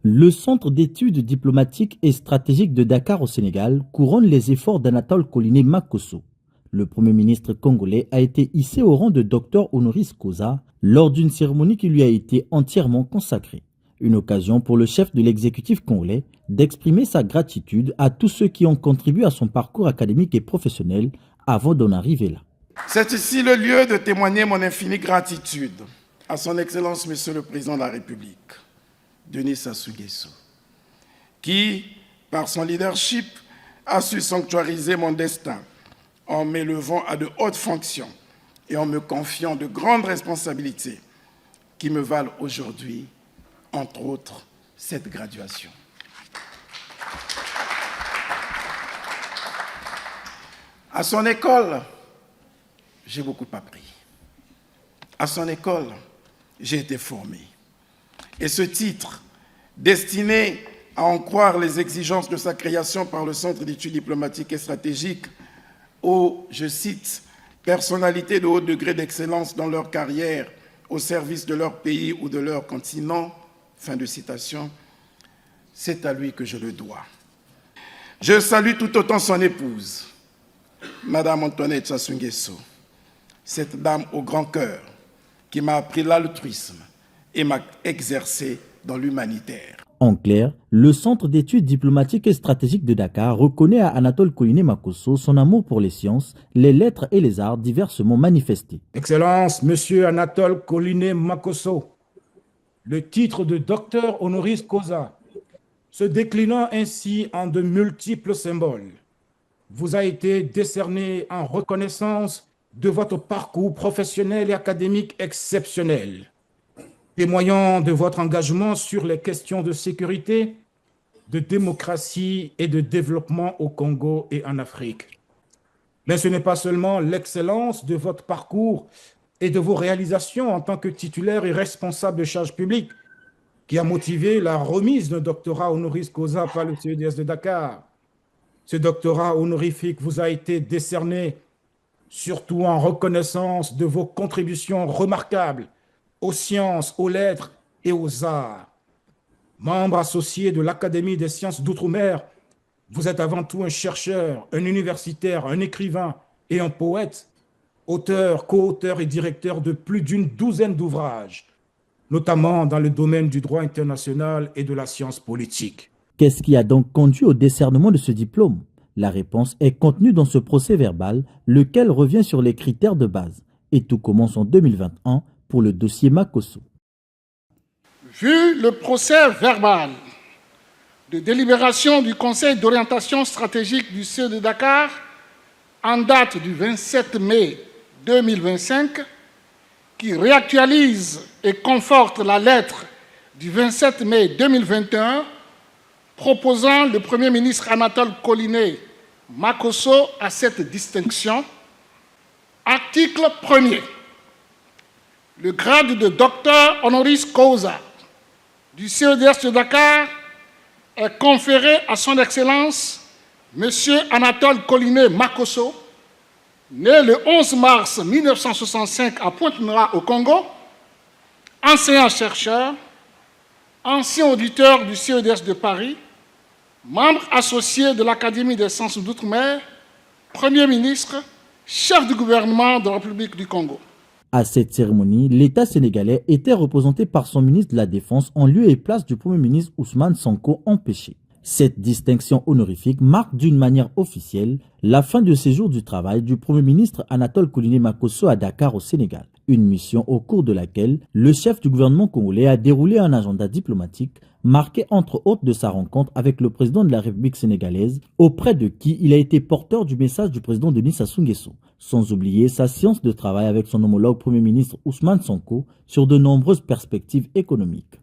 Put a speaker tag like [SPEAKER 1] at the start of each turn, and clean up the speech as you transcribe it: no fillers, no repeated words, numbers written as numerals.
[SPEAKER 1] Le Centre d'études diplomatiques et stratégiques de Dakar au Sénégal couronne les efforts d'Anatole Coliné Makosso. Le Premier ministre congolais a été hissé au rang de docteur honoris causa lors d'une cérémonie qui lui a été entièrement consacrée. Une occasion pour le chef de l'exécutif congolais d'exprimer sa gratitude à tous ceux qui ont contribué à son parcours académique et professionnel avant d'en arriver là.
[SPEAKER 2] C'est ici le lieu de témoigner mon infinie gratitude à son Excellence Monsieur le Président de la République, Denis Sassou Nguesso, qui, par son leadership, a su sanctuariser mon destin en m'élevant à de hautes fonctions et en me confiant de grandes responsabilités qui me valent aujourd'hui, entre autres, cette graduation. À son école, j'ai beaucoup appris. À son école, j'ai été formé. Et ce titre, destiné à en croire les exigences de sa création par le Centre d'études diplomatiques et stratégiques aux, je cite, personnalités de haut degré d'excellence dans leur carrière au service de leur pays ou de leur continent, fin de citation, c'est à lui que je le dois. Je salue tout autant son épouse, Madame Antoinette Sassou Nguesso, cette dame au grand cœur qui m'a appris l'altruisme et m'a exercé dans l'humanitaire.
[SPEAKER 1] En clair, le Centre d'études diplomatiques et stratégiques de Dakar reconnaît à Anatole Coliné Makosso son amour pour les sciences, les lettres et les arts diversement manifestés.
[SPEAKER 3] Excellence, Monsieur Anatole Coliné Makosso, le titre de docteur honoris causa, se déclinant ainsi en de multiples symboles, vous a été décerné en reconnaissance de votre parcours professionnel et académique exceptionnel, témoignant de votre engagement sur les questions de sécurité, de démocratie et de développement au Congo et en Afrique. Mais ce n'est pas seulement l'excellence de votre parcours et de vos réalisations en tant que titulaire et responsable de charges publiques qui a motivé la remise d'un doctorat honoris causa par le CEDS de Dakar. Ce doctorat honorifique vous a été décerné surtout en reconnaissance de vos contributions remarquables aux sciences, aux lettres et aux arts. Membre associé de l'Académie des sciences d'outre-mer, vous êtes avant tout un chercheur, un universitaire, un écrivain et un poète, auteur, co-auteur et directeur de plus d'une douzaine d'ouvrages, notamment dans le domaine du droit international et de la science politique.
[SPEAKER 1] Qu'est-ce qui a donc conduit au décernement de ce diplôme? La réponse est contenue dans ce procès-verbal, lequel revient sur les critères de base. Et tout commence en 2021 pour le dossier Makosso.
[SPEAKER 4] Vu le procès-verbal de délibération du Conseil d'orientation stratégique du CE de Dakar, en date du 27 mai 2025, qui réactualise et conforte la lettre du 27 mai 2021, proposant le Premier ministre Anatole Coliné Makosso à cette distinction. Article 1er. Le grade de docteur honoris causa du CEDS de Dakar est conféré à son Excellence M. Anatole Coliné Makosso, né le 11 mars 1965 à Pointe-Noire au Congo, enseignant-chercheur, ancien auditeur du CEDS de Paris, membre associé de l'Académie des sciences d'outre-mer, Premier ministre, chef du gouvernement de la République du Congo.
[SPEAKER 1] À cette cérémonie, l'État sénégalais était représenté par son ministre de la Défense en lieu et place du Premier ministre Ousmane Sonko empêché. Cette distinction honorifique marque d'une manière officielle la fin du séjour du travail du Premier ministre Anatole Coliné Makosso à Dakar au Sénégal. Une mission au cours de laquelle le chef du gouvernement congolais a déroulé un agenda diplomatique marqué entre autres de sa rencontre avec le président de la République sénégalaise, auprès de qui il a été porteur du message du président Denis Sassou Nguesso, sans oublier sa séance de travail avec son homologue Premier ministre Ousmane Sonko sur de nombreuses perspectives économiques.